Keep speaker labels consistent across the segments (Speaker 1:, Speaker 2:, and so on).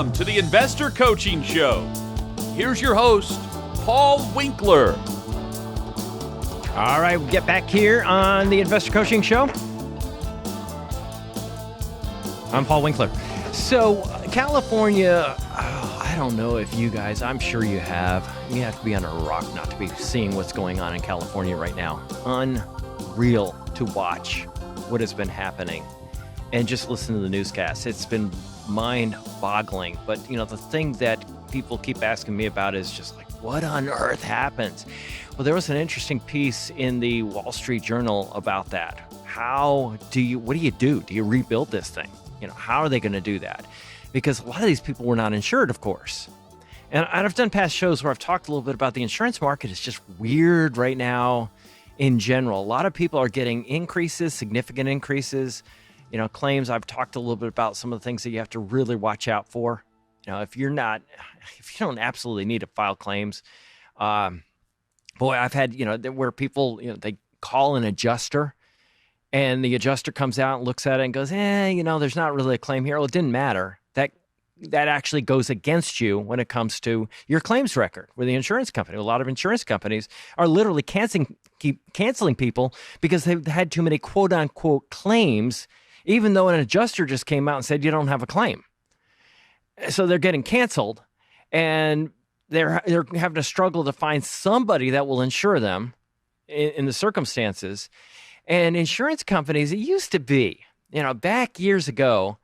Speaker 1: Welcome to the Investor Coaching Show. Here's your host, Paul Winkler.
Speaker 2: All right, we'll get back here on the Investor Coaching Show. I'm Paul Winkler. So, California, I don't know if you guys, I'm sure you have to be on a rock not to be seeing what's going on in California right now. Unreal to watch what has been happening and just listen to the newscast. It's been mind-boggling. But, the thing that people keep asking me about is just like, what on earth happens? Well, there was an interesting piece in the Wall Street Journal about that. What do you do? Do you rebuild this thing? How are they going to do that? Because a lot of these people were not insured, of course. And I've done past shows where I've talked a little bit about the insurance market. It's just weird right now in general. A lot of people are getting increases, significant increases, claims. I've talked a little bit about some of the things that you have to really watch out for. If you don't absolutely need to file claims. I've had, where people, they call an adjuster and the adjuster comes out and looks at it and goes, there's not really a claim here. Well, it didn't matter. That actually goes against you when it comes to your claims record with the insurance company. A lot of insurance companies are literally canceling people because they've had too many quote unquote claims, even though an adjuster just came out and said you don't have a claim. So they're getting canceled and they're having to struggle to find somebody that will insure them in the circumstances. And insurance companies, it used to be, back years ago,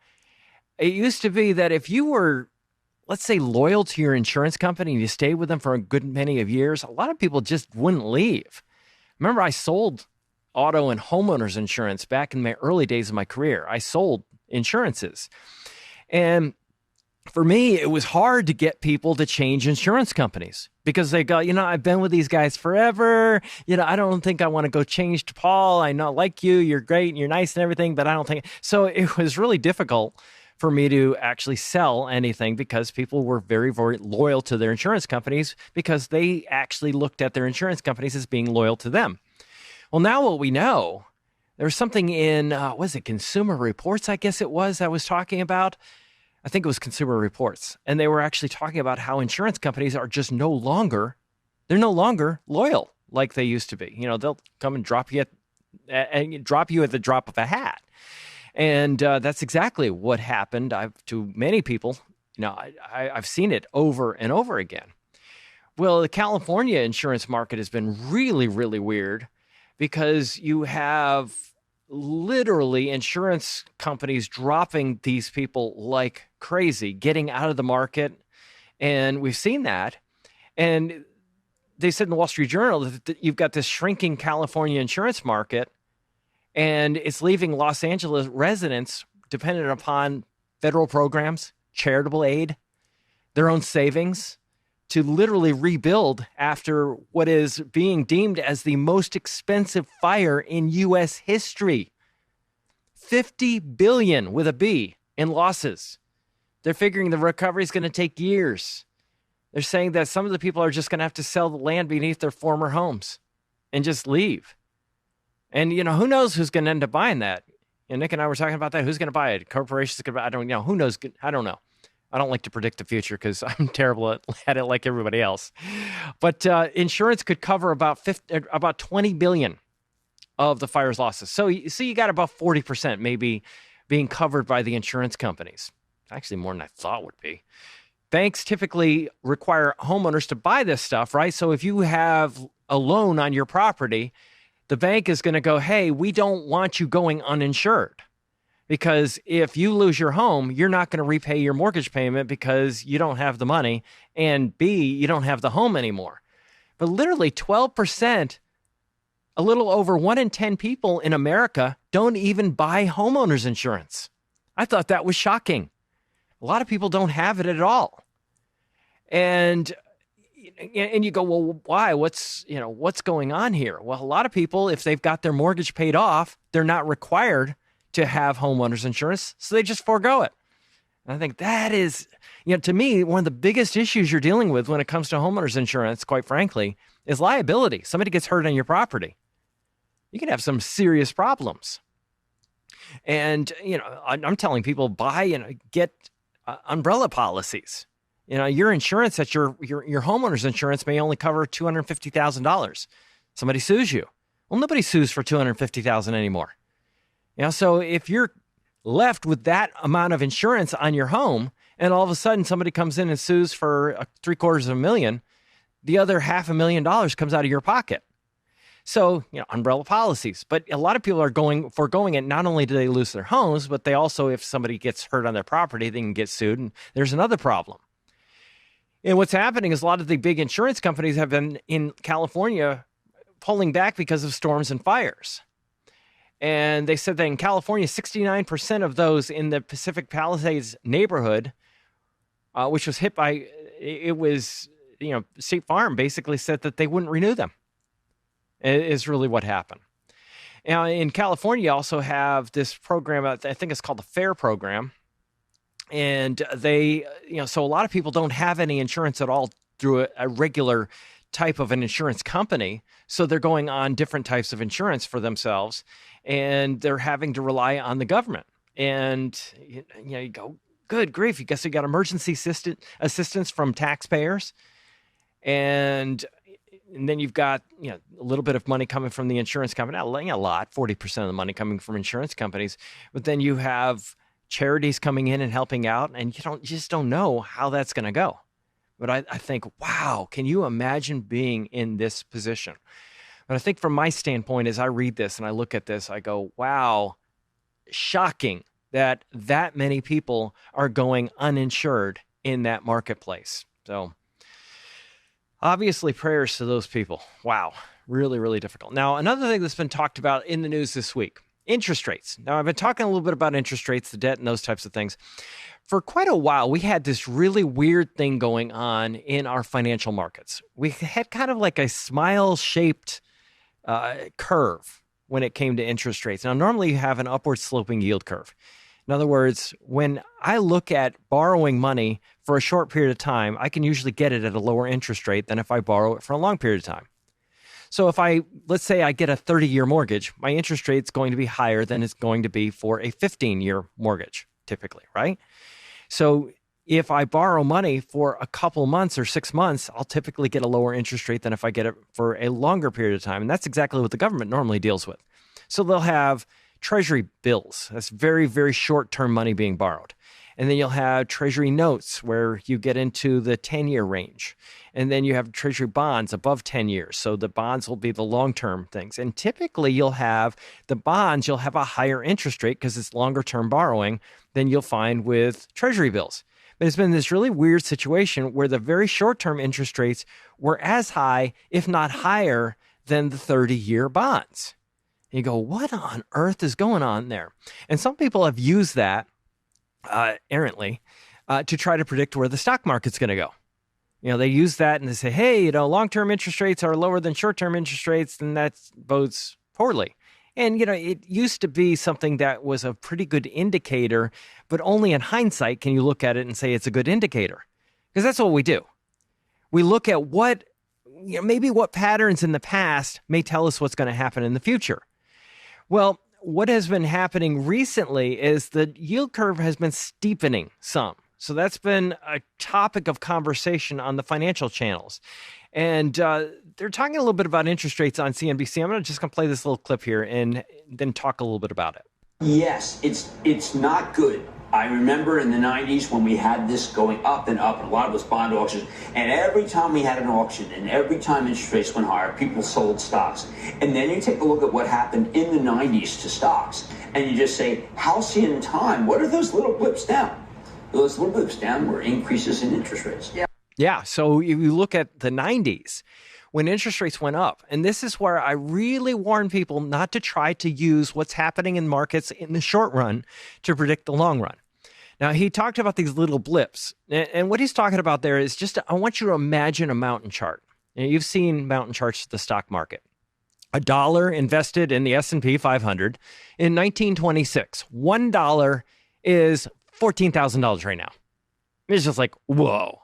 Speaker 2: it used to be that if you were, let's say, loyal to your insurance company and you stayed with them for a good many of years, a lot of people just wouldn't leave. Remember, I sold auto and homeowners insurance back in my early days of my career. I sold insurances. And for me, it was hard to get people to change insurance companies because they go, I've been with these guys forever. I don't think I want to go change to Paul. I know, like you, you're great and you're nice and everything, but I don't think. So it was really difficult for me to actually sell anything because people were very, very loyal to their insurance companies because they actually looked at their insurance companies as being loyal to them. Well, now what we know, there's something in, Consumer Reports, I guess it was, I was talking about. I think it was Consumer Reports. And they were actually talking about how insurance companies are just no longer loyal like they used to be. They'll come and drop you at the drop of a hat. And that's exactly what happened to many people. I've seen it over and over again. Well, the California insurance market has been really, really weird because you have literally insurance companies dropping these people like crazy, getting out of the market. And we've seen that. And they said in the Wall Street Journal that you've got this shrinking California insurance market, and it's leaving Los Angeles residents dependent upon federal programs, charitable aid, their own savings to literally rebuild after what is being deemed as the most expensive fire in U.S. history. $50 billion with a B in losses. They're figuring the recovery is going to take years. They're saying that some of the people are just going to have to sell the land beneath their former homes and just leave. And, who knows who's going to end up buying that? Nick and I were talking about that. Who's going to buy it? Corporations going to buy it? I don't know. Who knows? I don't know. I don't like to predict the future because I'm terrible at it like everybody else. But insurance could cover about $20 billion of the fire's losses. So you got about 40% maybe being covered by the insurance companies. Actually, more than I thought would be. Banks typically require homeowners to buy this stuff, right? So if you have a loan on your property, the bank is going to go, hey, we don't want you going uninsured. Because if you lose your home, you're not going to repay your mortgage payment because you don't have the money. And B, you don't have the home anymore. But literally 12%, a little over 1 in 10 people in America don't even buy homeowners insurance. I thought that was shocking. A lot of people don't have it at all. And you go, well, why? What's going on here? Well, a lot of people, if they've got their mortgage paid off, they're not required to have homeowners insurance, so they just forego it. And I think that is, to me, one of the biggest issues you're dealing with when it comes to homeowners insurance, quite frankly, is liability. Somebody gets hurt on your property. You can have some serious problems. And, I'm telling people, buy and get umbrella policies. Your insurance that your homeowner's insurance may only cover $250,000. Somebody sues you. Well, nobody sues for $250,000 anymore. So if you're left with that amount of insurance on your home, and all of a sudden somebody comes in and sues for $750,000, the other $500,000 comes out of your pocket. So, umbrella policies. But a lot of people are foregoing it. Not only do they lose their homes, but they also, if somebody gets hurt on their property, they can get sued. And there's another problem. And what's happening is a lot of the big insurance companies have been in California pulling back because of storms and fires. And they said that in California, 69% of those in the Pacific Palisades neighborhood, which was hit by, State Farm basically said that they wouldn't renew them, is really what happened. Now, in California, you also have this program, I think it's called the FAIR program. And they, so a lot of people don't have any insurance at all through a regular type of an insurance company. So they're going on different types of insurance for themselves, and they're having to rely on the government. And, you go, good grief, you guess you got emergency assistance from taxpayers. And then you've got, a little bit of money coming from the insurance company, not a lot, 40% of the money coming from insurance companies. But then you have charities coming in and helping out, and you just don't know how that's going to go. But I think, wow, can you imagine being in this position? But I think from my standpoint, as I read this and I look at this, I go, wow, shocking that many people are going uninsured in that marketplace. So obviously prayers to those people. Wow, really, really difficult. Now, another thing that's been talked about in the news this week, interest rates. Now, I've been talking a little bit about interest rates, the debt, and those types of things. For quite a while, we had this really weird thing going on in our financial markets. We had kind of like a smile-shaped curve when it came to interest rates. Now, normally you have an upward sloping yield curve. In other words, when I look at borrowing money for a short period of time, I can usually get it at a lower interest rate than if I borrow it for a long period of time. So if let's say I get a 30-year mortgage, my interest rate's going to be higher than it's going to be for a 15-year mortgage, typically, right? So if I borrow money for a couple months or 6 months, I'll typically get a lower interest rate than if I get it for a longer period of time. And that's exactly what the government normally deals with. So they'll have treasury bills. That's very, very short-term money being borrowed. And then you'll have treasury notes where you get into the 10-year range. And then you have treasury bonds above 10 years. So the bonds will be the long-term things. And typically you'll have the bonds, you'll have a higher interest rate because it's longer-term borrowing than you'll find with treasury bills. But it's been this really weird situation where the very short-term interest rates were as high, if not higher, than the 30-year bonds. And you go, what on earth is going on there? And some people have used that errantly to try to predict where the stock market's going to go. They use that and they say, hey, long-term interest rates are lower than short-term interest rates, and that bodes poorly. And, it used to be something that was a pretty good indicator, but only in hindsight can you look at it and say it's a good indicator. Because that's what we do. We look at maybe what patterns in the past may tell us what's going to happen in the future. Well, what has been happening recently is the yield curve has been steepening some. So that's been a topic of conversation on the financial channels. And they're talking a little bit about interest rates on CNBC. I'm just going to play this little clip here and then talk a little bit about it.
Speaker 3: Yes, it's not good. I remember in the 90s when we had this going up and up, and a lot of those bond auctions, and every time we had an auction and every time interest rates went higher, people sold stocks. And then you take a look at what happened in the 90s to stocks, and you just say, halcyon time, what are those little blips down? Those little blips down were increases in interest rates.
Speaker 2: Yeah, so if you look at the 90s, when interest rates went up, and this is where I really warn people not to try to use what's happening in markets in the short run to predict the long run. Now, he talked about these little blips, and what he's talking about there is I want you to imagine a mountain chart. You've seen mountain charts of the stock market. $1 invested in the S&P 500 in 1926. $1 is $14,000 right now. It's just like, whoa.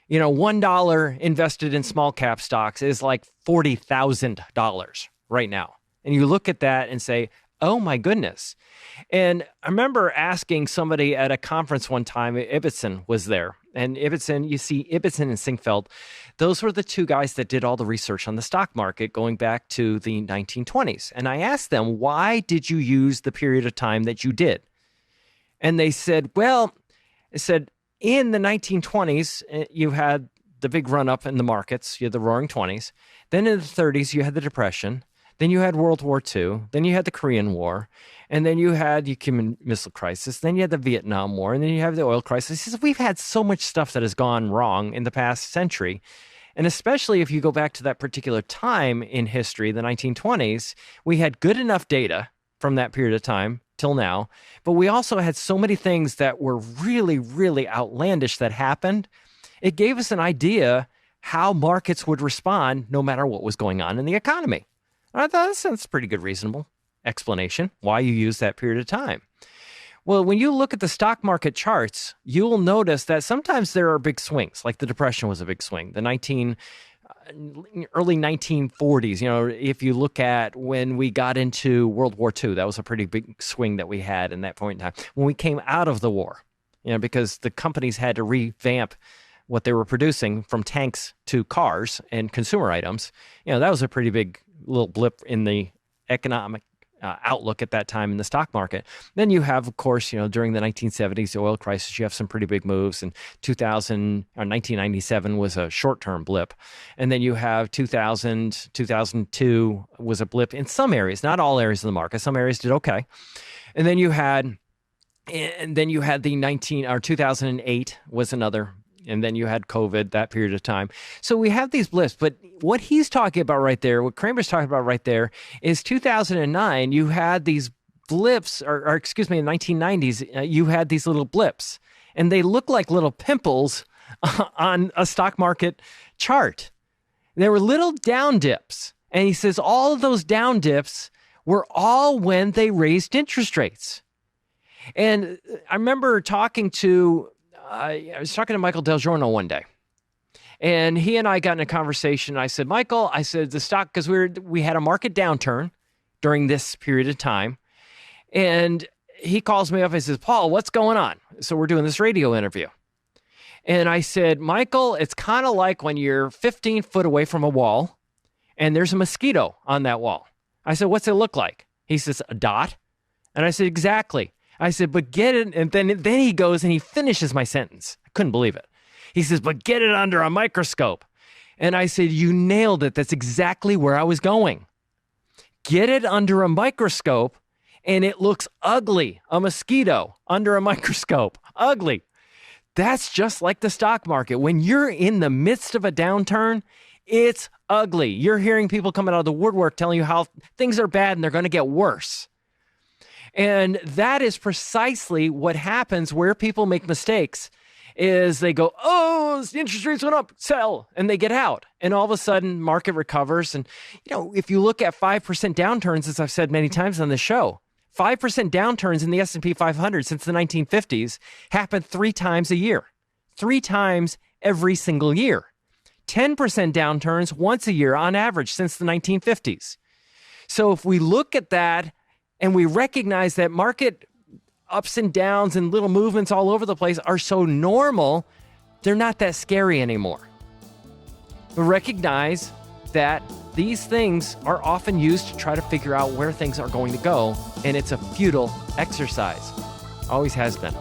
Speaker 2: $1 invested in small cap stocks is like $40,000 right now. And you look at that and say, oh my goodness. And I remember asking somebody at a conference one time, Ibbotson was there. And Ibbotson, you see, Ibbotson and Sinkfeld, those were the two guys that did all the research on the stock market going back to the 1920s. And I asked them, why did you use the period of time that you did? And they said, well, in the 1920s, you had the big run up in the markets, you had the roaring 20s. Then in the 30s, you had the Depression. Then you had World War II. Then you had the Korean War. And then you had the Cuban Missile Crisis. Then you had the Vietnam War. And then you have the oil crisis. He says, we've had so much stuff that has gone wrong in the past century. And especially if you go back to that particular time in history, the 1920s, we had good enough data from that period of time till now. But we also had so many things that were really, really outlandish that happened. It gave us an idea how markets would respond no matter what was going on in the economy. I thought that sounds pretty good, reasonable explanation why you use that period of time. Well, when you look at the stock market charts, you will notice that sometimes there are big swings, like the Depression was a big swing. The early 1940s, if you look at when we got into World War II, that was a pretty big swing that we had in that point in time. When we came out of the war, because the companies had to revamp what they were producing from tanks to cars and consumer items, that was a pretty big little blip in the economic outlook at that time in the stock market. Then you have, of course, during the 1970s, the oil crisis, you have some pretty big moves. And 1997 was a short-term blip. And then you have 2002 was a blip in some areas, not all areas of the market. Some areas did okay. And then you had the 2008 was another. And then you had COVID, that period of time. So we have these blips, but what he's talking about right there, what Kramer's talking about right there, is 2009, you had these blips, or excuse me, in the 1990s, you had these little blips, and they look like little pimples on a stock market chart. There were little down dips, and he says all of those down dips were all when they raised interest rates. And I remember talking to Michael Del Giorno one day, and he and I got in a conversation. I said, Michael, the stock, because we had a market downturn during this period of time, and he calls me up and says, Paul, what's going on? So we're doing this radio interview. And I said, Michael, it's kind of like when you're 15 foot away from a wall and there's a mosquito on that wall. I said, what's it look like? He says, a dot. And I said, exactly. I said, but get it. And then he goes and he finishes my sentence. I couldn't believe it. He says, but get it under a microscope. And I said, you nailed it. That's exactly where I was going. Get it under a microscope and it looks ugly. A mosquito under a microscope. Ugly. That's just like the stock market. When you're in the midst of a downturn, it's ugly. You're hearing people coming out of the woodwork telling you how things are bad and they're going to get worse. And that is precisely what happens where people make mistakes is they go, oh, the interest rates went up, sell, and they get out. And all of a sudden, market recovers. And, if you look at 5% downturns, as I've said many times on this show, 5% downturns in the S&P 500 since the 1950s happened 3 times a year, 3 times every single year. 10% downturns once a year on average since the 1950s. So if we look at that, and we recognize that market ups and downs and little movements all over the place are so normal, they're not that scary anymore. But recognize that these things are often used to try to figure out where things are going to go, and it's a futile exercise. Always has been.